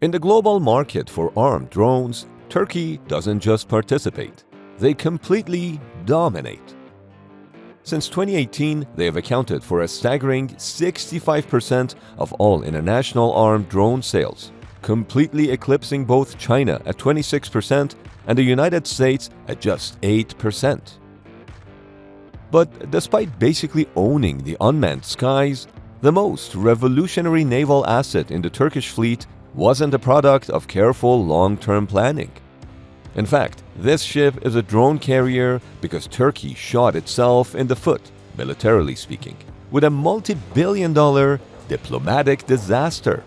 In the global market for armed drones, Turkey doesn't just participate, they completely dominate. Since 2018, they have accounted for a staggering 65% of all international armed drone sales, completely eclipsing both China at 26% and the United States at just 8%. But despite basically owning the unmanned skies, the most revolutionary naval asset in the Turkish fleet wasn't a product of careful long-term planning. In fact, this ship is a drone carrier because Turkey shot itself in the foot, militarily speaking, with a multi-billion-dollar diplomatic disaster.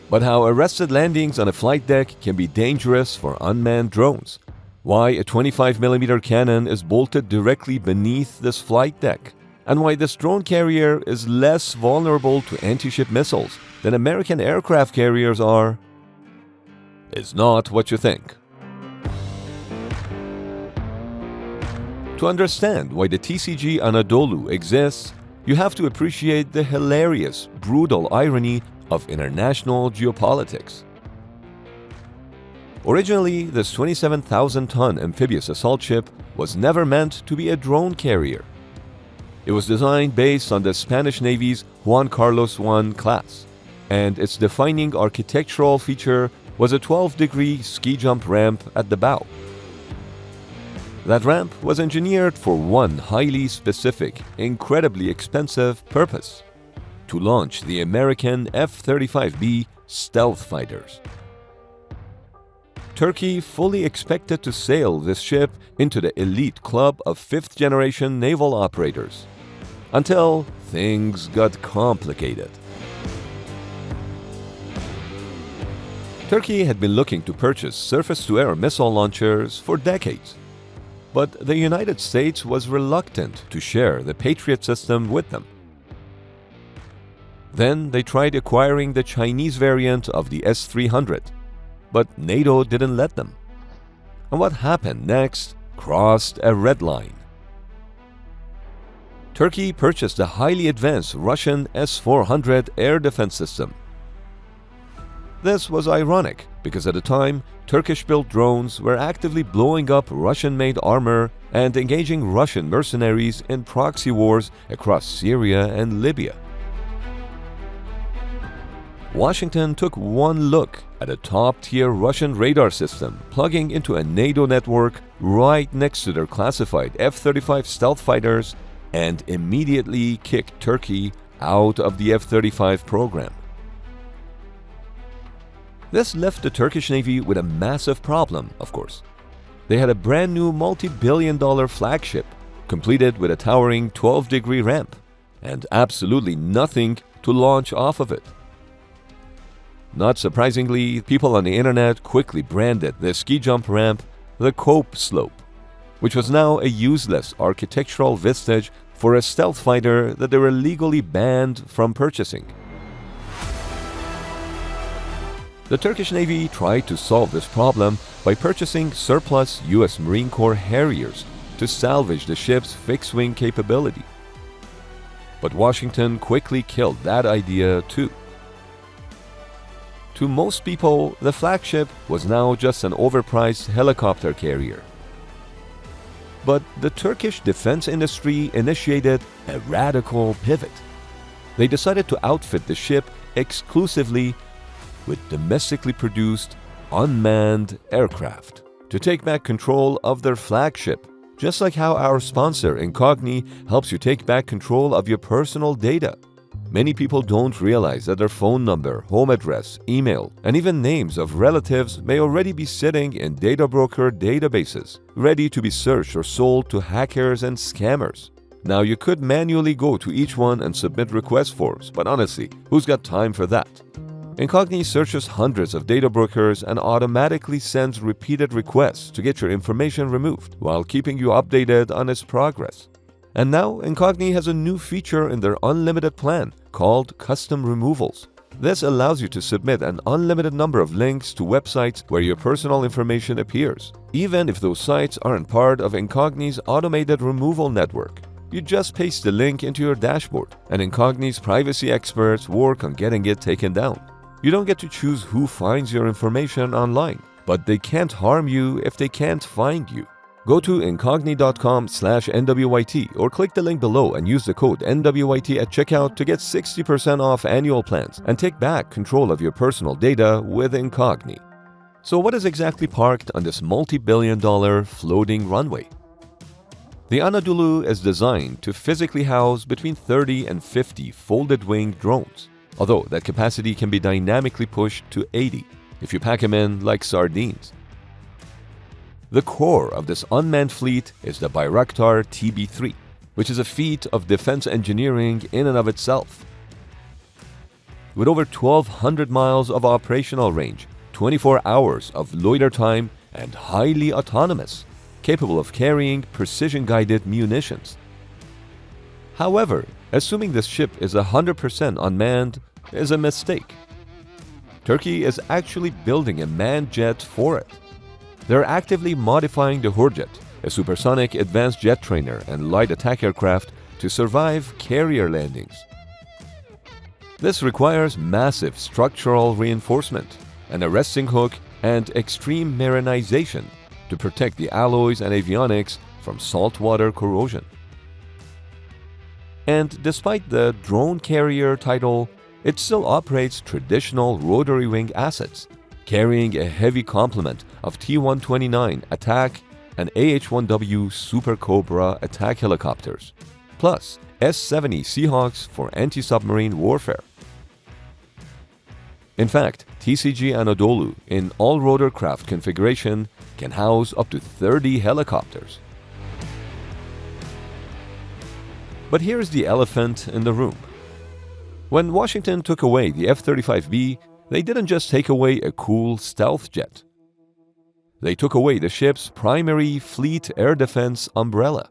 But how arrested landings on a flight deck can be dangerous for unmanned drones, why a 25mm cannon is bolted directly beneath this flight deck, and why this drone carrier is less vulnerable to anti-ship missiles than American aircraft carriers are, is not what you think. To understand why the TCG Anadolu exists, you have to appreciate the hilarious, brutal irony of international geopolitics. Originally, this 27,000-ton amphibious assault ship was never meant to be a drone carrier. It was designed based on the Spanish Navy's Juan Carlos I class, and its defining architectural feature was a 12-degree ski jump ramp at the bow. That ramp was engineered for one highly specific, incredibly expensive purpose: to launch the American F-35B stealth fighters. Turkey fully expected to sail this ship into the elite club of fifth-generation naval operators, until things got complicated. Turkey had been looking to purchase surface-to-air missile launchers for decades, but the United States was reluctant to share the Patriot system with them. Then they tried acquiring the Chinese variant of the S-300, but NATO didn't let them. And what happened next crossed a red line. Turkey purchased the highly advanced Russian S-400 air defense system. This was ironic because at the time, Turkish-built drones were actively blowing up Russian-made armor and engaging Russian mercenaries in proxy wars across Syria and Libya. Washington took one look at a top-tier Russian radar system plugging into a NATO network right next to their classified F-35 stealth fighters and immediately kicked Turkey out of the F-35 program. This left the Turkish Navy with a massive problem, of course. They had a brand new multi-billion-dollar flagship, completed with a towering 12-degree ramp, and absolutely nothing to launch off of it. Not surprisingly, people on the internet quickly branded the ski jump ramp the Cope Slope, which was now a useless architectural vestige for a stealth fighter that they were legally banned from purchasing. The Turkish Navy tried to solve this problem by purchasing surplus US Marine Corps Harriers to salvage the ship's fixed-wing capability. But Washington quickly killed that idea too. To most people, the flagship was now just an overpriced helicopter carrier. But the Turkish defense industry initiated a radical pivot. They decided to outfit the ship exclusively with domestically produced unmanned aircraft to take back control of their flagship, just like how our sponsor Incogni helps you take back control of your personal data. Many people don't realize that their phone number, home address, email, and even names of relatives may already be sitting in data broker databases, ready to be searched or sold to hackers and scammers. Now, you could manually go to each one and submit request forms, but honestly, who's got time for that? Incogni searches hundreds of data brokers and automatically sends repeated requests to get your information removed while keeping you updated on its progress. And now, Incogni has a new feature in their unlimited plan called Custom Removals. This allows you to submit an unlimited number of links to websites where your personal information appears, even if those sites aren't part of Incogni's automated removal network. You just paste the link into your dashboard, and Incogni's privacy experts work on getting it taken down. You don't get to choose who finds your information online, but they can't harm you if they can't find you. Go to incogni.com/NWYT or click the link below and use the code NWYT at checkout to get 60% off annual plans and take back control of your personal data with Incogni. So what is exactly parked on this multi-billion-dollar floating runway? The Anadolu is designed to physically house between 30 and 50 folded-wing drones, although that capacity can be dynamically pushed to 80 if you pack them in like sardines. The core of this unmanned fleet is the Bayraktar TB3, which is a feat of defense engineering in and of itself. With over 1,200 miles of operational range, 24 hours of loiter time, and highly autonomous, capable of carrying precision-guided munitions. However, assuming this ship is 100% unmanned is a mistake. Turkey is actually building a manned jet for it. They're actively modifying the Hurjet, a supersonic advanced jet trainer and light attack aircraft, to survive carrier landings. This requires massive structural reinforcement, an arresting hook, and extreme marinization to protect the alloys and avionics from saltwater corrosion. And despite the drone carrier title, it still operates traditional rotary wing assets, carrying a heavy complement of T-129 attack and AH-1W Super Cobra attack helicopters, plus S-70 Seahawks for anti-submarine warfare. In fact, TCG Anadolu in all-rotorcraft configuration can house up to 30 helicopters. But here's the elephant in the room. When Washington took away the F-35B, they didn't just take away a cool stealth jet. They took away the ship's primary fleet air defense umbrella.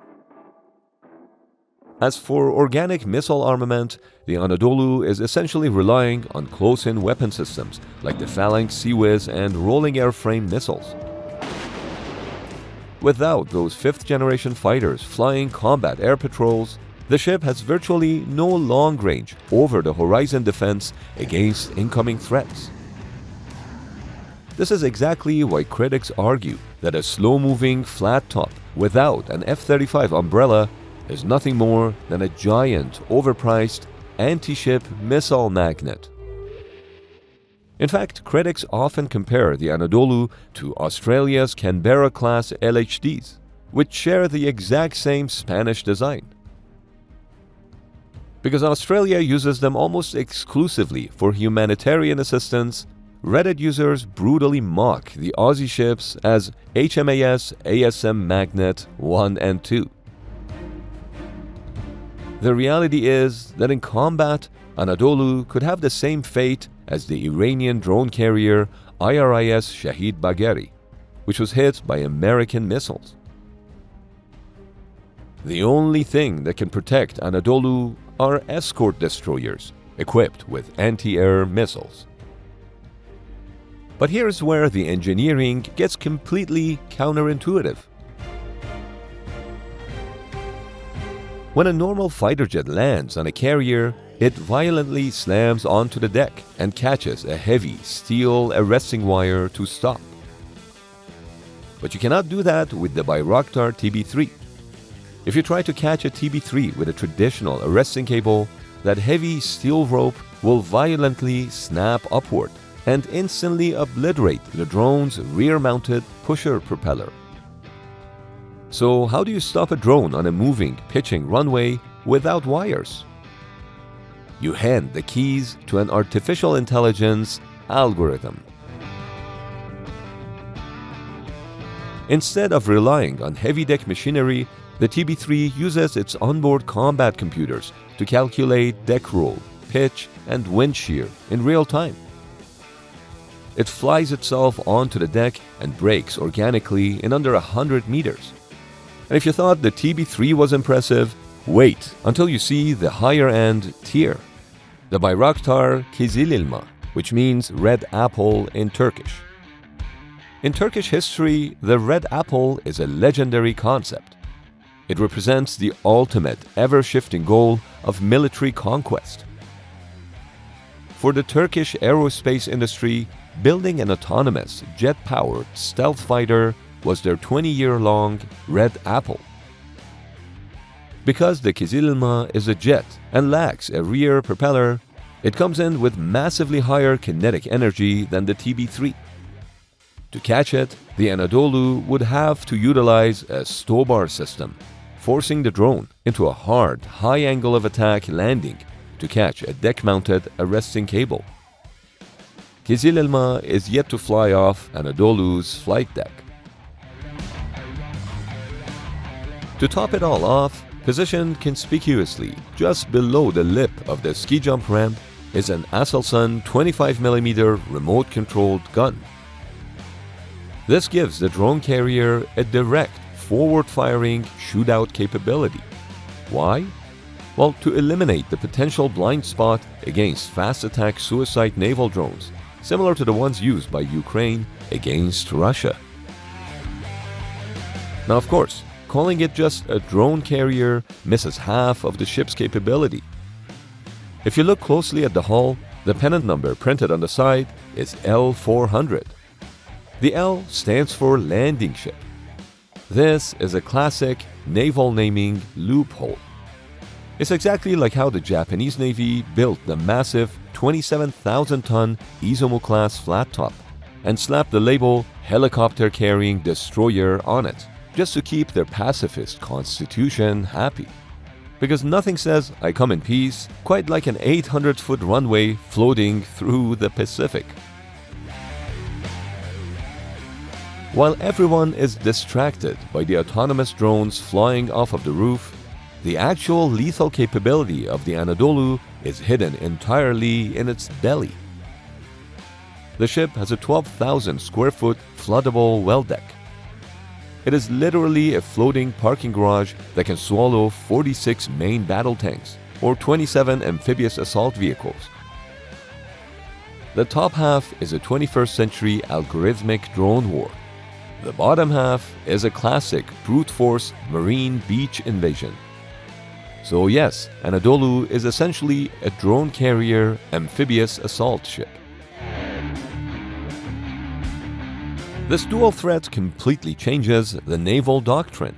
As for organic missile armament, the Anadolu is essentially relying on close-in weapon systems like the Phalanx Sea-Wiz and rolling airframe missiles. Without those fifth-generation fighters flying combat air patrols, the ship has virtually no long-range, over-the-horizon defense against incoming threats. This is exactly why critics argue that a slow-moving flat top without an F-35 umbrella is nothing more than a giant, overpriced, anti-ship missile magnet. In fact, critics often compare the Anadolu to Australia's Canberra-class LHDs, which share the exact same Spanish design. Because Australia uses them almost exclusively for humanitarian assistance, Reddit users brutally mock the Aussie ships as HMAS ASM Magnet 1 and 2. The reality is that in combat, Anadolu could have the same fate as the Iranian drone carrier IRIS Shahid Bagheri, which was hit by American missiles. The only thing that can protect Anadolu are escort destroyers equipped with anti-air missiles. But here's where the engineering gets completely counterintuitive. When a normal fighter jet lands on a carrier, it violently slams onto the deck and catches a heavy steel arresting wire to stop. But you cannot do that with the Bayraktar TB3. If you try to catch a TB3 with a traditional arresting cable, that heavy steel rope will violently snap upward and instantly obliterate the drone's rear-mounted pusher propeller. So how do you stop a drone on a moving, pitching runway without wires? You hand the keys to an artificial intelligence algorithm. Instead of relying on heavy deck machinery, the TB3 uses its onboard combat computers to calculate deck roll, pitch, and wind shear in real time. It flies itself onto the deck and brakes organically in under 100 meters. And if you thought the TB3 was impressive, wait until you see the higher-end tier, the Bayraktar Kızılelma, which means red apple in Turkish. In Turkish history, the red apple is a legendary concept. It represents the ultimate, ever-shifting goal of military conquest. For the Turkish aerospace industry, building an autonomous, jet-powered stealth fighter was their 20-year-long red apple. Because the Kızılelma is a jet and lacks a rear propeller, it comes in with massively higher kinetic energy than the TB3. To catch it, the Anadolu would have to utilize a stow-bar system, forcing the drone into a hard, high angle of attack landing to catch a deck-mounted arresting cable. Kızılelma is yet to fly off Anadolu's flight deck. To top it all off, positioned conspicuously just below the lip of the ski jump ramp is an Aselsan 25mm remote-controlled gun. This gives the drone carrier a direct, forward-firing shootout capability. Why? Well, to eliminate the potential blind spot against fast-attack suicide naval drones, similar to the ones used by Ukraine against Russia. Now, of course, calling it just a drone carrier misses half of the ship's capability. If you look closely at the hull, the pennant number printed on the side is L400. The L stands for landing ship. This is a classic naval naming loophole. It's exactly like how the Japanese Navy built the massive 27,000-ton Izumo-class flat top and slapped the label helicopter-carrying destroyer on it, just to keep their pacifist constitution happy. Because nothing says "I come in peace" quite like an 800-foot runway floating through the Pacific. While everyone is distracted by the autonomous drones flying off of the roof, the actual lethal capability of the Anadolu is hidden entirely in its belly. The ship has a 12,000 square foot floodable well deck. It is literally a floating parking garage that can swallow 46 main battle tanks or 27 amphibious assault vehicles. The top half is a 21st century algorithmic drone war. The bottom half is a classic brute force marine beach invasion. So yes, Anadolu is essentially a drone carrier amphibious assault ship. This dual threat completely changes the naval doctrine.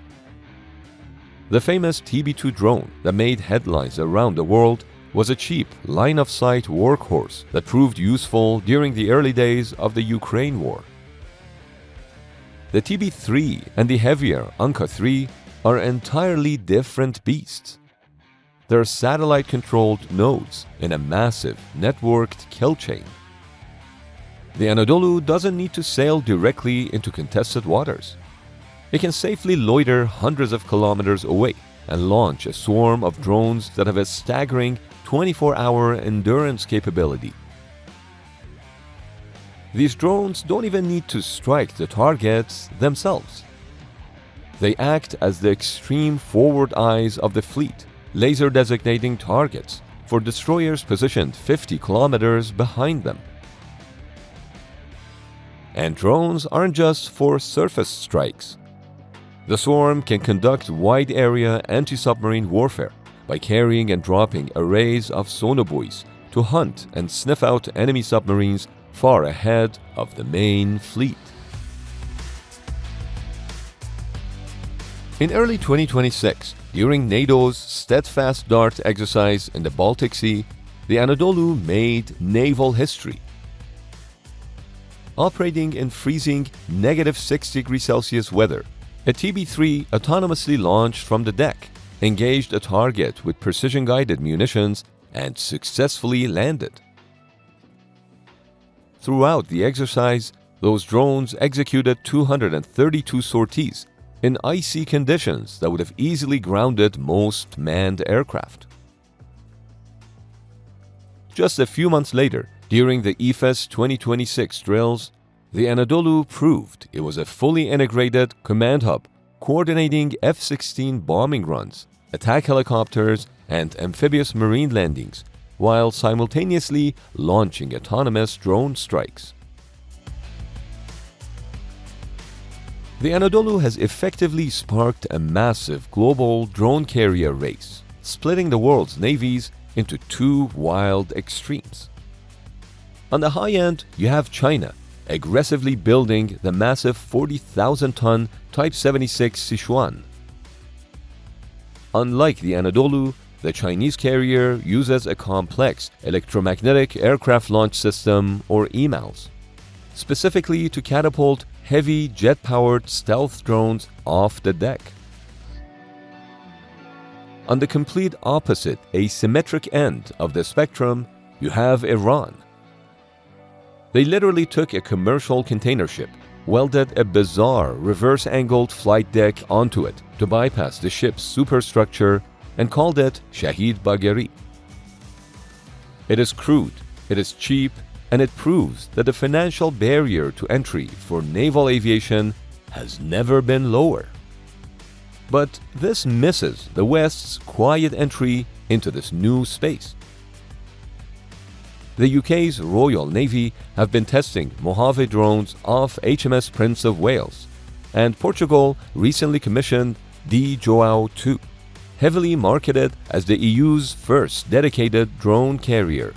The famous TB2 drone that made headlines around the world was a cheap, line-of-sight workhorse that proved useful during the early days of the Ukraine war. The TB3 and the heavier Anka-3 are entirely different beasts. They're satellite-controlled nodes in a massive, networked kill chain. The Anadolu doesn't need to sail directly into contested waters. It can safely loiter hundreds of kilometers away and launch a swarm of drones that have a staggering 24-hour endurance capability. These drones don't even need to strike the targets themselves. They act as the extreme forward eyes of the fleet, laser designating targets for destroyers positioned 50 kilometers behind them. And drones aren't just for surface strikes. The swarm can conduct wide-area anti-submarine warfare by carrying and dropping arrays of sonobuoys to hunt and sniff out enemy submarines far ahead of the main fleet. In early 2026, during NATO's Steadfast Dart exercise in the Baltic Sea, the Anadolu made naval history. Operating in freezing -6°C weather, a TB3 autonomously launched from the deck, engaged a target with precision-guided munitions, and successfully landed. Throughout the exercise, those drones executed 232 sorties in icy conditions that would have easily grounded most manned aircraft. Just a few months later, during the IFES 2026 drills, the Anadolu proved it was a fully integrated command hub coordinating F-16 bombing runs, attack helicopters, and amphibious marine landings, while simultaneously launching autonomous drone strikes. The Anadolu has effectively sparked a massive global drone carrier race, splitting the world's navies into two wild extremes. On the high end, you have China, aggressively building the massive 40,000-ton Type 76 Sichuan. Unlike the Anadolu, the Chinese carrier uses a complex electromagnetic aircraft launch system, or EMALS, specifically to catapult heavy jet-powered stealth drones off the deck. On the complete opposite asymmetric end of the spectrum, you have Iran. They literally took a commercial container ship, welded a bizarre reverse-angled flight deck onto it to bypass the ship's superstructure, and called it Shahid Bagheri. It is crude, it is cheap, and it proves that the financial barrier to entry for naval aviation has never been lower. But this misses the West's quiet entry into this new space. The UK's Royal Navy have been testing Mojave drones off HMS Prince of Wales, and Portugal recently commissioned the João II, heavily marketed as the EU's first dedicated drone carrier.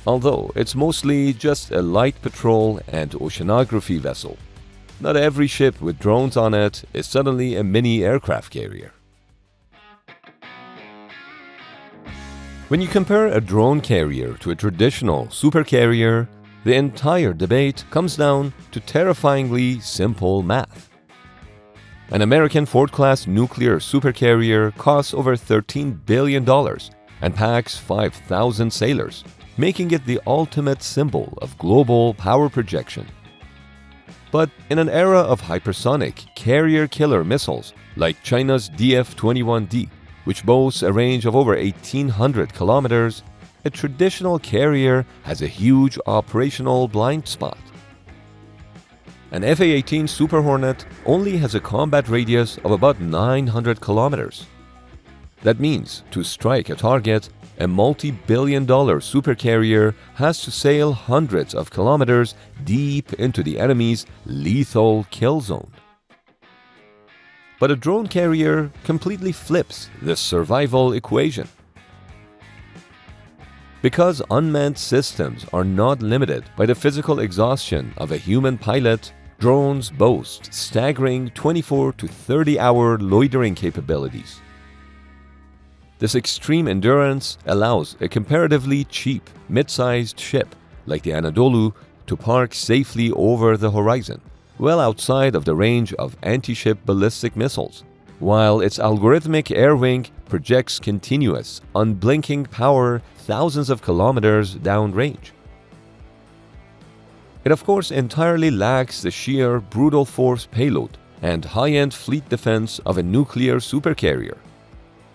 Although it's mostly just a light patrol and oceanography vessel, not every ship with drones on it is suddenly a mini aircraft carrier. When you compare a drone carrier to a traditional supercarrier, the entire debate comes down to terrifyingly simple math. An American Ford-class nuclear supercarrier costs over $13 billion and packs 5,000 sailors, making it the ultimate symbol of global power projection. But in an era of hypersonic carrier-killer missiles like China's DF-21D, which boasts a range of over 1,800 kilometers, a traditional carrier has a huge operational blind spot. An F/A-18 Super Hornet only has a combat radius of about 900 kilometers. That means, to strike a target, a multi-billion-dollar supercarrier has to sail hundreds of kilometers deep into the enemy's lethal kill zone. But a drone carrier completely flips this survival equation. Because unmanned systems are not limited by the physical exhaustion of a human pilot, drones boast staggering 24 to 30-hour loitering capabilities. This extreme endurance allows a comparatively cheap, mid-sized ship like the Anadolu to park safely over the horizon, well outside of the range of anti-ship ballistic missiles, while its algorithmic air wing projects continuous, unblinking power thousands of kilometers downrange. It of course entirely lacks the sheer brutal force payload and high-end fleet defense of a nuclear supercarrier.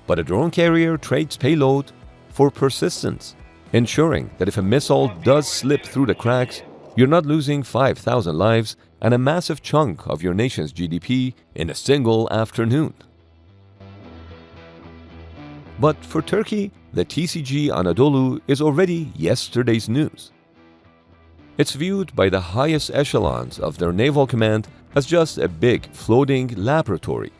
But a drone carrier trades payload for persistence, ensuring that if a missile does slip through the cracks, you're not losing 5,000 lives and a massive chunk of your nation's GDP in a single afternoon. But for Turkey, the TCG Anadolu is already yesterday's news. It's viewed by the highest echelons of their naval command as just a big floating laboratory.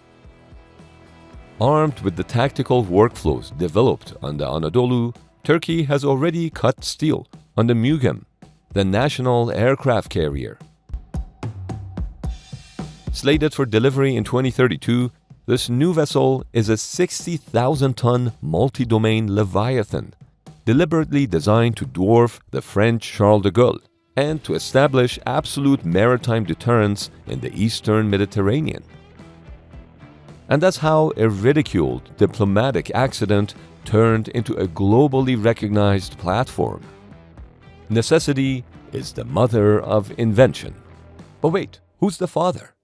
Armed with the tactical workflows developed on the Anadolu, Turkey has already cut steel on the MUGEM, the national aircraft carrier. Slated for delivery in 2032, this new vessel is a 60,000-ton multi-domain Leviathan, deliberately designed to dwarf the French Charles de Gaulle and to establish absolute maritime deterrence in the Eastern Mediterranean. And that's how a ridiculed diplomatic accident turned into a globally recognized platform. Necessity is the mother of invention. But wait, who's the father?